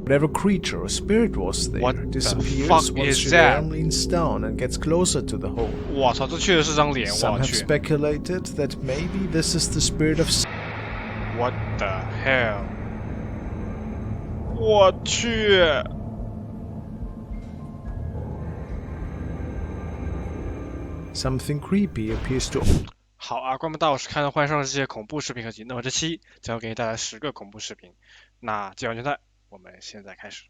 Whatever creature or spirit was there What disappears the fuck once is she that? leans down and gets closer to the hole. 我操，这确实是张脸， Some 我 have 去 speculated that maybe this is the spirit of！What the hell？ 我去！ something creepy appears to. 好啊，关门大老师看了换上了这些恐怖视频合集，那么这期将要给你带来10个恐怖视频。那既然全在，我们现在开始。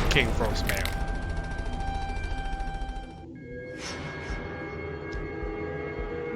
King Frog's Mail。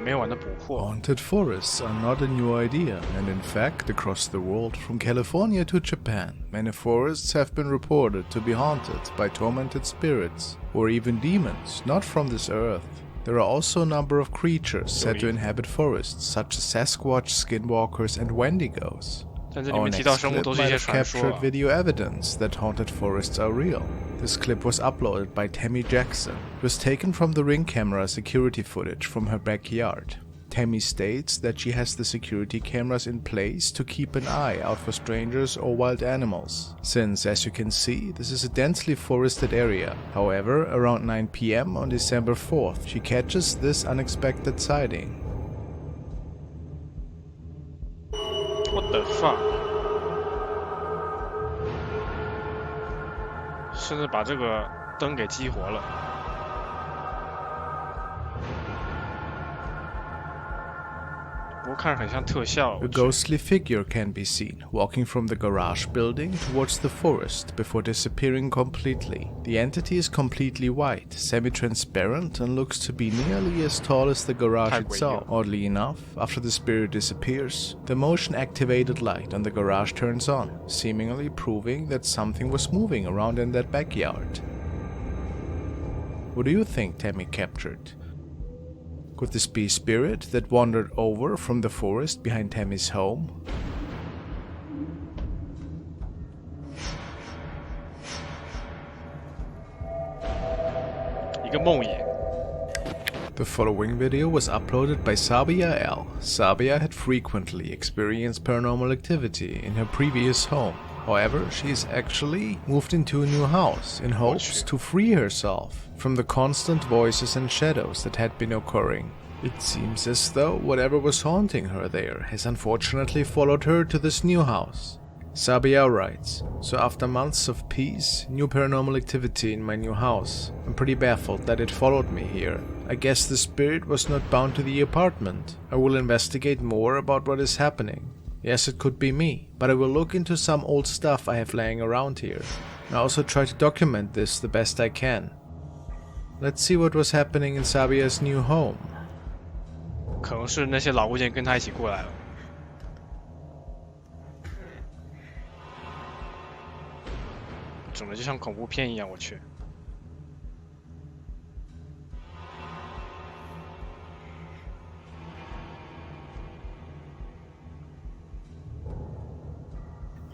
没完的捕获。 Haunted forests are not a new idea, and in fact, across the world, from California to Japan, many forests have been reported to be haunted by tormented spirits, or even demons not from this earth. There are also a number of creatures said to inhabit forests, such as Sasquatch, skinwalkers, and Wendigos. 但这里 Our 面提到 next 生物 clip 都是一 might 些 have 传说 captured 啊。 video evidence that haunted forests are real. This clip was uploaded by Tammy Jackson. It was taken from the Ring camera security footage from her backyard. Tammy states that she has the security cameras in place to keep an eye out for strangers or wild animals, since, as you can see, this is a densely forested area. However, around 9 PM on December 4th, she catches this unexpected sighting. What the fuck？ 甚至把这个灯给激活了。不过看着很像特效。 A ghostly figure can be seen, walking from the garage building towards the forest before disappearing completely. The entity is completely white, semi-transparent, and looks to be nearly as tall as the garage itself. Oddly enough, after the spirit disappears, the motion-activated light on the garage turns on, seemingly proving that something was moving around in that backyard. What do you think Tammy captured? Could this be a spirit that wandered over from the forest behind Tammy's home? The following video was uploaded by Sabia L. Sabia had frequently experienced paranormal activity in her previous home. However, she has actually moved into a new house in hopes to free herself from the constant voices and shadows that had been occurring. It seems as though whatever was haunting her there has unfortunately followed her to this new house. Sabia writes, so after months of peace, new paranormal activity in my new house, I'm pretty baffled that it followed me here. I guess the spirit was not bound to the apartment. I will investigate more about what is happening. Yes, it could be me, but I will look into some old stuff I have laying around here. I also try to document this the best I can. Let's see what was happening in Sabia's new home. 可能是那些老物件跟他一起过来了。整的就像恐怖片一样，我去。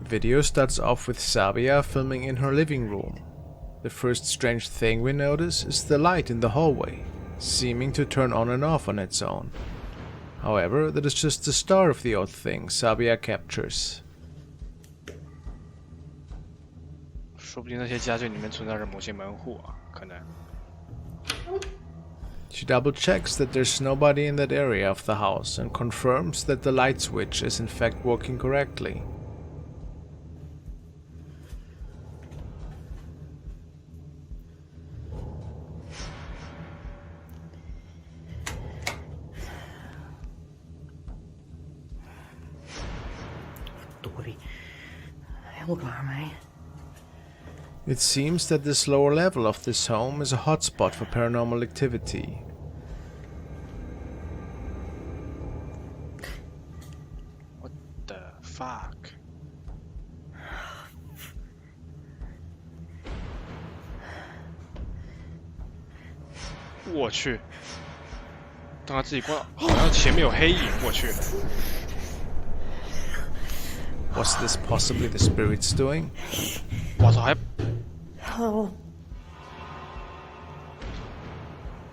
The video starts off with Sabia filming in her living room. The first strange thing we notice is the light in the hallway, seeming to turn on and off on its own. However, that is just the start of the odd thing Sabia captures. 说不定那些家具里面存在着某些门户啊，可能。 She double checks that there's nobody in that area of the house and confirms that the light switch is in fact working correctly. It seems that this lower level of this home is a hotspot for paranormal activity. What the fuck? 我去！当他自己关，好像前面有黑影，我去！ Was this possibly the spirits doing? 我操，还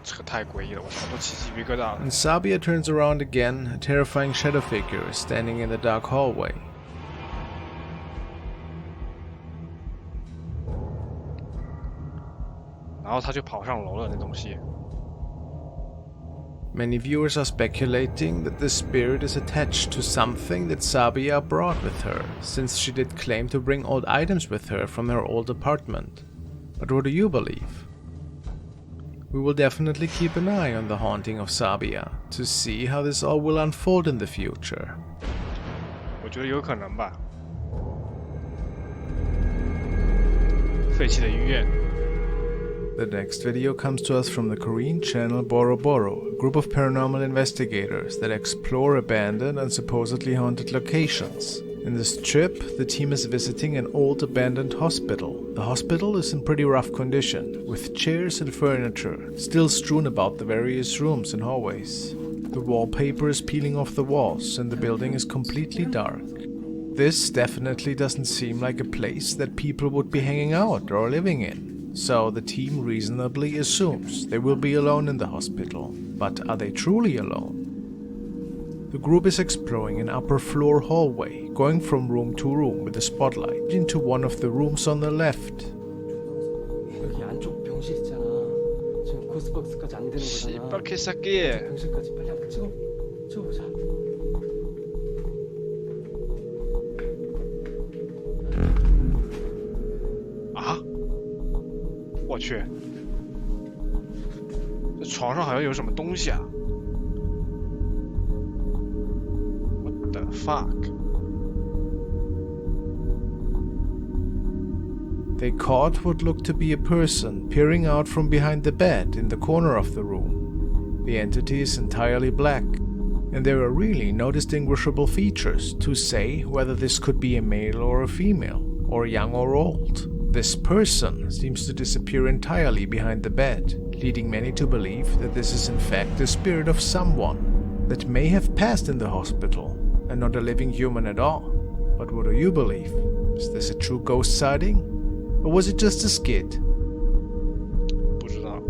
这个太诡异了，我操，都起鸡皮疙瘩了。 And Sabia turns around again, a terrifying shadow figure is standing in the dark hallway. 然后他就跑上楼了那东西。Many viewers are speculating that the spirit is attached to something that Sabia brought with her, since she did claim to bring old items with her from her old apartment. But what do you believe? We will definitely keep an eye on the haunting of Sabia to see how this all will unfold in the future. 我觉得有可能吧。废弃的医院。The next video comes to us from the Korean channel Boro Boro, a group of paranormal investigators that explore abandoned and supposedly haunted locations. In this trip, the team is visiting an old abandoned hospital. The hospital is in pretty rough condition, with chairs and furniture still strewn about the various rooms and hallways. The wallpaper is peeling off the walls and the building is completely dark. This definitely doesn't seem like a place that people would be hanging out or living in. So the team reasonably assumes they will be alone in the hospital. But are they truly alone? The group is exploring an upper floor hallway, going from room to room with a spotlight into one of the rooms on the left. 여기 안쪽 병실 있잖아. 지금 고스박스까지 안 되는 거잖아. 씨발 개새끼. 병실까지 빨리 한번 찍어보자.啊！我去，这床上好像有什么东西啊 ！What the fuck？ They caught what looked to be a person peering out from behind the bed in the corner of the room. The entity is entirely black, and there are really no distinguishable features to say whether this could be a male or a female, or young or old. This person seems to disappear entirely behind the bed, leading many to believe that this is in fact the spirit of someone that may have passed in the hospital, and not a living human at all. But what do you believe? Is this a true ghost sighting? Or was it just a skit? 不知道。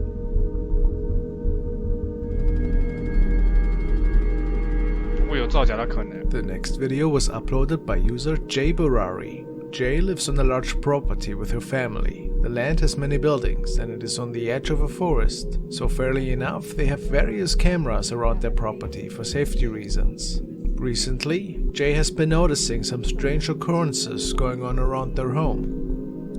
不过有造假的可能。 The next video was uploaded by user Jay Burari. Jay lives on a large property with her family. The land has many buildings and it is on the edge of a forest, so fairly enough they have various cameras around their property for safety reasons. Recently, Jay has been noticing some strange occurrences going on around their home.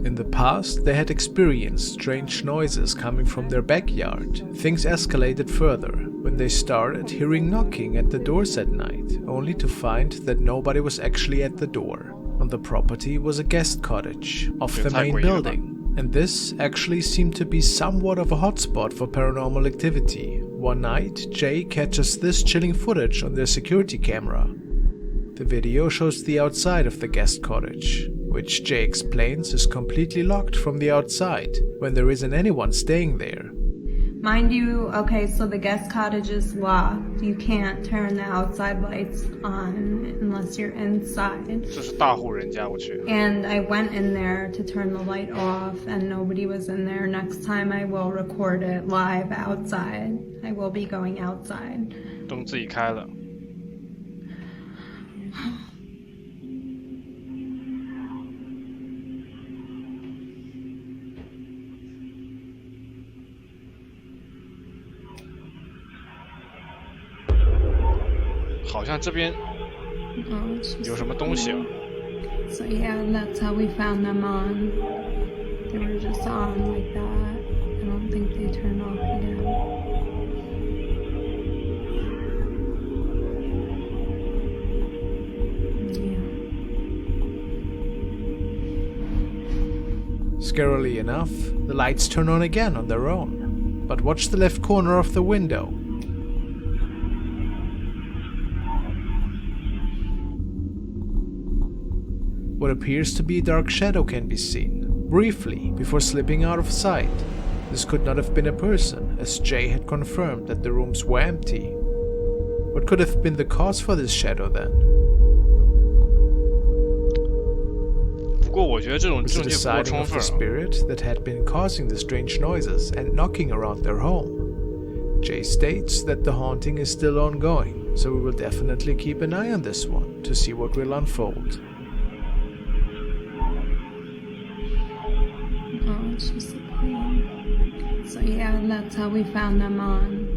In the past, they had experienced strange noises coming from their backyard. Things escalated further when they started hearing knocking at the doors at night, only to find that nobody was actually at the door. On the property was a guest cottage off the main building, and this actually seemed to be somewhat of a hotspot for paranormal activity. One night, Jay catches this chilling footage on their security camera. The video shows the outside of the guest cottage, which Jay explains is completely locked from the outside when there isn't anyone staying there. Mind you, okay, so the guest cottage is locked. You can't turn the outside lights on unless you're inside. 这是大户人家，我去。 And I went in there to turn the light off and nobody was in there. Next time I will record it live outside. I will be going outside. 灯自己开了。好像这边 Oh, it's just 有什么东西啊？ So yeah, that's how we found them on. They were just on like that. I don't think they turned off again. Yeah. Scarily enough, the lights turn on again on their own. But watch the left corner of the window. What appears to be a dark shadow can be seen, briefly, before slipping out of sight. This could not have been a person, as Jay had confirmed that the rooms were empty. What could have been the cause for this shadow then? 不过我觉得这种 Was 证 it a 据不够 sighting 充 of 分 the 啊。 spirit that had been causing the strange noises and knocking around their home? Jay states that the haunting is still ongoing, so we will definitely keep an eye on this one to see what will unfold. Oh, it's just a plane. That's how we found them on.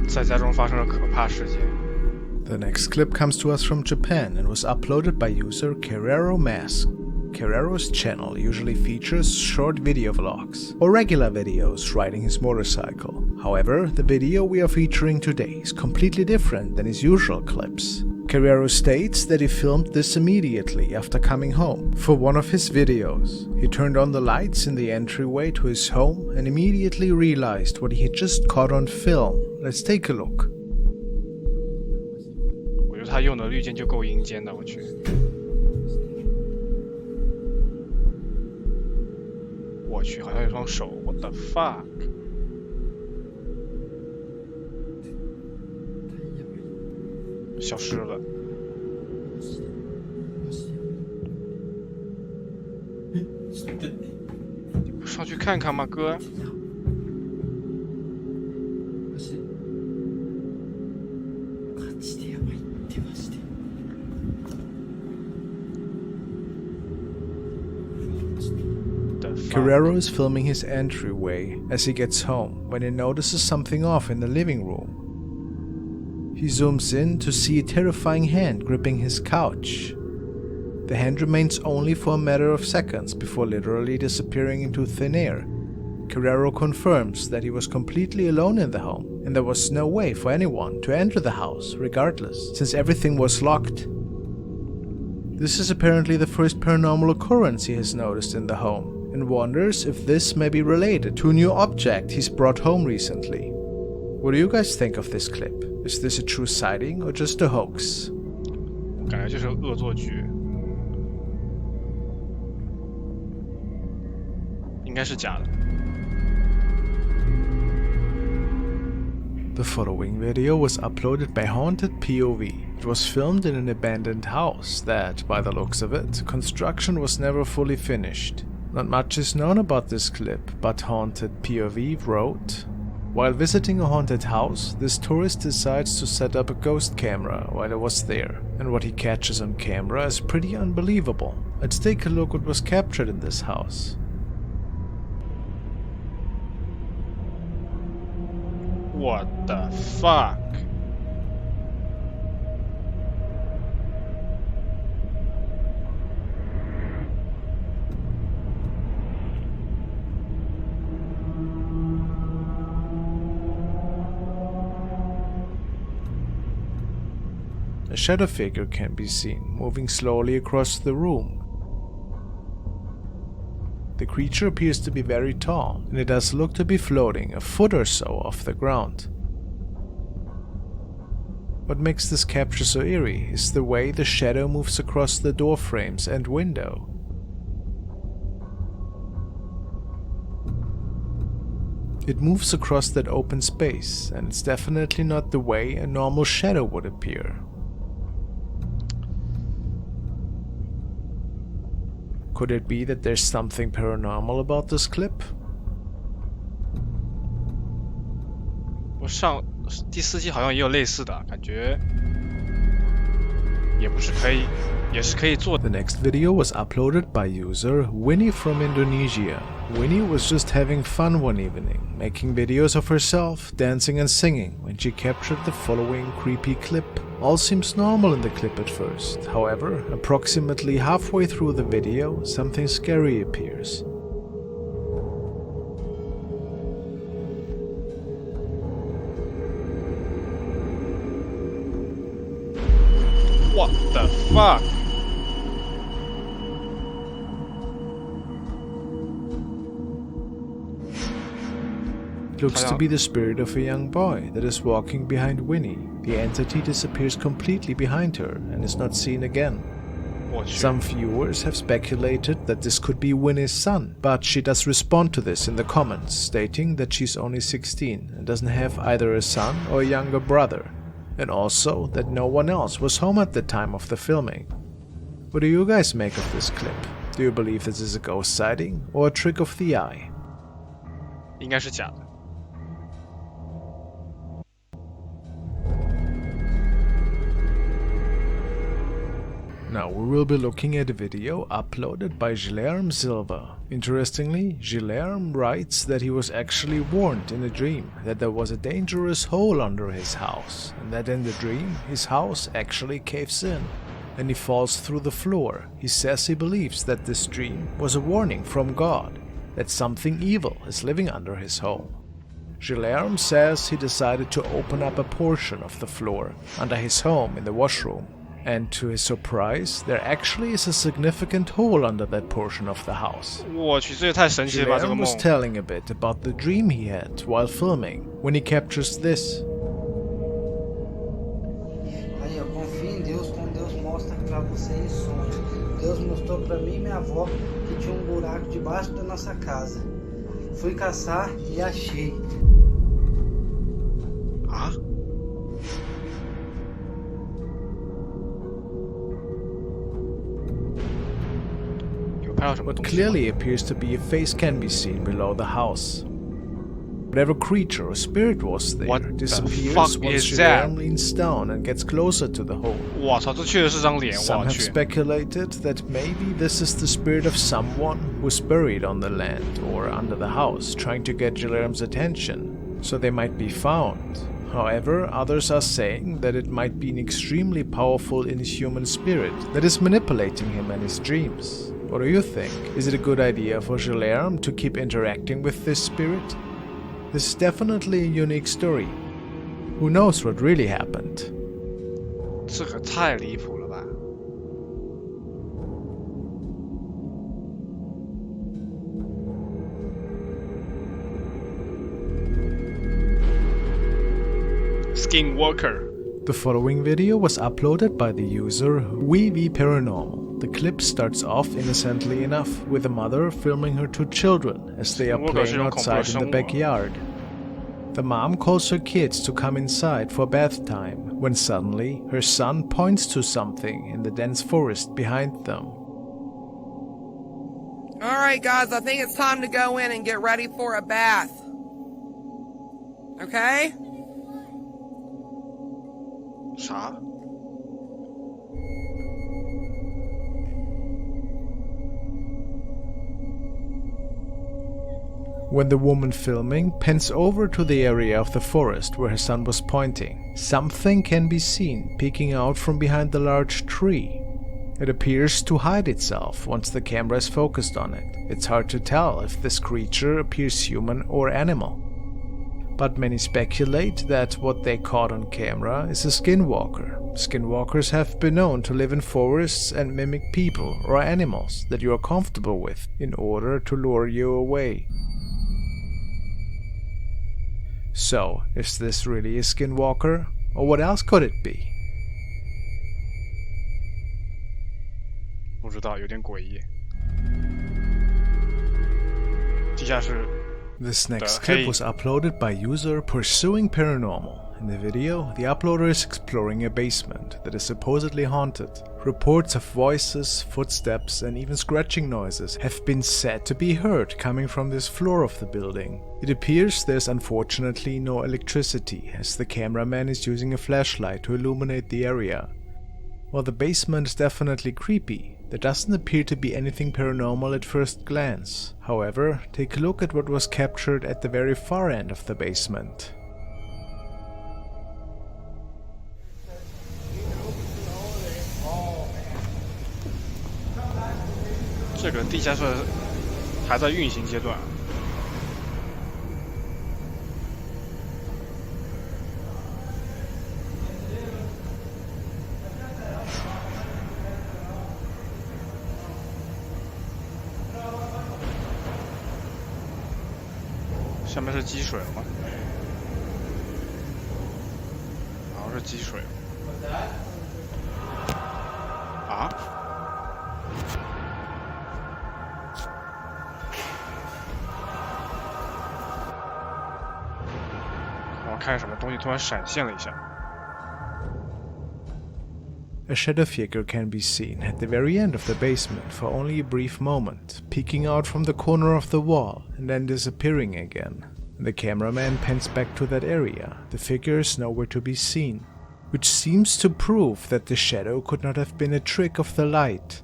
在家中发生了可怕事件。The next clip comes to us from Japan and was uploaded by user Kerero Mask. Kerero's channel usually features short video vlogs or regular videos riding his motorcycle. However, the video we are featuring today is completely different than his usual clips. Kerero states that he filmed this immediately after coming home. For one of his videos, he turned on the lights in the entryway to his home and immediately realized what he had just caught on film. Let's take a look. 我觉得他用的滤镜就够阴间的，我去。我去，好像有双手 ，What the fuck？ 消失了。你不上去看看吗，哥？ Kerero is filming his entryway as he gets home when he notices something off in the living room. He zooms in to see a terrifying hand gripping his couch. The hand remains only for a matter of seconds before literally disappearing into thin air. Kerero confirms that he was completely alone in the home and there was no way for anyone to enter the house regardless, since everything was locked. This is apparently the first paranormal occurrence he has noticed in the home, and wonders if this may be related to a new object he's brought home recently. What do you guys think of this clip? Is this a true sighting or just a hoax? 我感觉就是恶作剧，应该是假的。 The following video was uploaded by Haunted POV. It was filmed in an abandoned house that, by the looks of it, construction was never fully finished. Not much is known about this clip, but Haunted POV wrote, "While visiting a haunted house, this tourist decides to set up a ghost camera while he was there, and what he catches on camera is pretty unbelievable. Let's take a look what was captured in this house." What the fuck？ A shadow figure can be seen moving slowly across the room. The creature appears to be very tall, and it does look to be floating a foot or so off the ground. What makes this capture so eerie is the way the shadow moves across the door frames and window. It moves across that open space, and it's definitely not the way a normal shadow would appear. Could it be that there's something paranormal about this clip? 我上第4季好像也有类似的感觉，也是可以做的。 The next video was uploaded by user Winnie from Indonesia. Winnie was just having fun one evening, making videos of herself dancing and singing when she captured the following creepy clip. All seems normal in the clip at first. However, approximately halfway through the video, something scary appears. What the fuck？ It looks to be the spirit of a young boy that is walking behind Winnie. The entity disappears completely behind her and is not seen again. 我去， Some viewers have speculated that this could be Winnie's son, but she does respond to this in the comments, stating that she's only 16 and doesn't have either a son or a younger brother, and also that no one else was home at the time of the filming. What do you guys make of this clip? Do you believe this is a ghost sighting or a trick of the eye? 应该是假的。Now we will be looking at a video uploaded by Guilherme Silva. Interestingly, Guilherme writes that he was actually warned in a dream that there was a dangerous hole under his house, and that in the dream his house actually caves in and he falls through the floor. He says he believes that this dream was a warning from God, that something evil is living under his home. Guilherme says he decided to open up a portion of the floor under his home in the washroom. And to his surprise, there actually is a significant hole under that portion of the house. 我去，这也太神奇了吧，这个 Guilherme 梦。 was telling a bit about the dream he had while filming when he captures this. Aí, eu confio em Deus quando Deus mostra pra você em sonho. Deus mostrou pra mim e minha avó que tinha buraco debaixo da nossa casa. Fui caçar e achei. 啊？ What clearly appears to be a face can be seen below the house. Whatever creature or spirit was there disappears once Guilherme leans down and gets closer to the hole. 我操，这确实是张脸， Some 我 have 去。 speculated that maybe this is the spirit of someone who's buried on the land or under the house, trying to get Guilherme's attention, so they might be found. However, others are saying that it might be an extremely powerful inhuman spirit that is manipulating him in his dreams. What do you think? Is it a good idea for Guilherme to keep interacting with this spirit? This is definitely a unique story. Who knows what really happened? 这可太离谱了吧！ Skinwalker. The following video was uploaded by the user VV Paranormal. The clip starts off innocently enough, with a mother filming her two children as they are playing outside in the backyard. The mom calls her kids to come inside for bath time, when suddenly her son points to something in the dense forest behind them. Alright guys, I think it's time to go in and get ready for a bath. Okay? 啥？ When the woman filming pans over to the area of the forest where her son was pointing, something can be seen peeking out from behind the large tree. It appears to hide itself once the camera is focused on it. It's hard to tell if this creature appears human or animal. But many speculate that what they caught on camera is a skinwalker. Skinwalkers have been known to live in forests and mimic people or animals that you are comfortable with in order to lure you away. So, is this really a skinwalker? Or what else could it be? 不知道，有点诡异。地下室。 This next clip was uploaded by user Pursuing Paranormal. In the video, the uploader is exploring a basement that is supposedly haunted. Reports of voices, footsteps, and even scratching noises have been said to be heard coming from this floor of the building. It appears there's unfortunately no electricity, as the cameraman is using a flashlight to illuminate the area. While the basement is definitely creepy, there doesn't appear to be anything paranormal at first glance. However, take a look at what was captured at the very far end of the basement. 这个地下室还在运行阶段。下面是积水了吗？好像是积水。啊？ 看什么东西突然闪现了一下。 A shadow figure can be seen at the very end of the basement for only a brief moment, peeking out from the corner of the wall and then disappearing again. The cameraman pans back to that area. The figure is nowhere to be seen. which seems to prove that the shadow could not have been a trick of the light.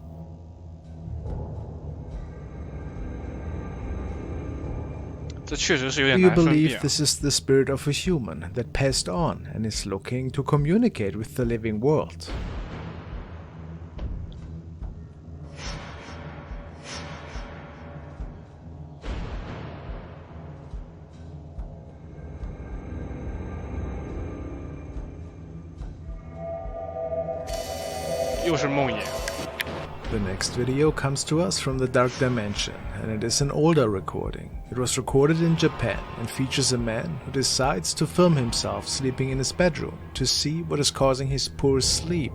Do you believe this is the spirit of a human that passed on and is looking to communicate with the living world? The next video comes to us from the Dark Dimension, and it is an older recording. It was recorded in Japan and features a man who decides to film himself sleeping in his bedroom to see what is causing his poor sleep.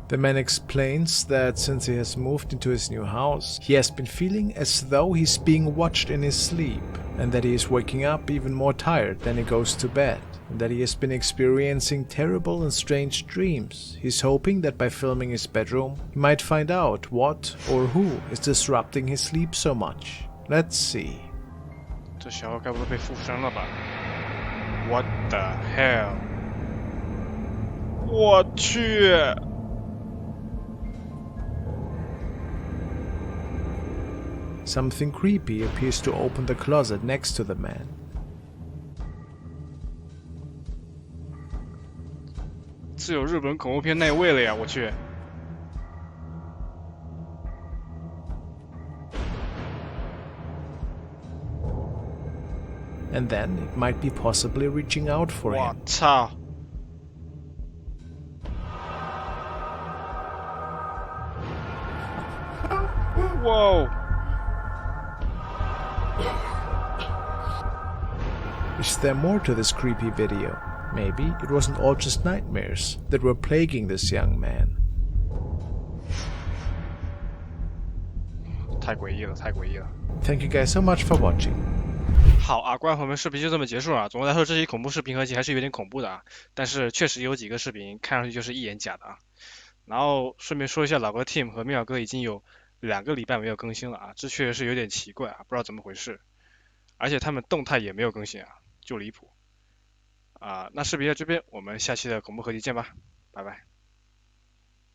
The man explains that since he has moved into his new house, he has been feeling as though he's being watched in his sleep, and that he is waking up even more tired than he goes to bed, and that he has been experiencing terrible and strange dreams. He's hoping that by filming his bedroom, he might find out what or who is disrupting his sleep so much. Let's see. 这小孩该不会被附身了吧 ？What the hell？ 我去！ Something creepy appears to open the closet next to the man. 这有日本恐怖片那味了呀！我去。 And then it might be possibly reaching out for him. 我操！ Whoa! Is there more to this creepy video? Maybe it wasn't all just nightmares that were plaguing this young man. 太诡异了，太诡异了。 Thank you guys so much for watching. 好啊，观众朋友们，视频就这么结束了。总的来说，这期恐怖视频合集还是有点恐怖的啊，但是确实有几个视频看上去就是一眼假的啊。然后顺便说一下，老哥 Tim 和妙哥已经有2个礼拜没有更新了啊，这确实是有点奇怪啊，不知道怎么回事。而且他们动态也没有更新啊，就离谱。啊，那视频在这边，我们下期的恐怖合集见吧，拜拜。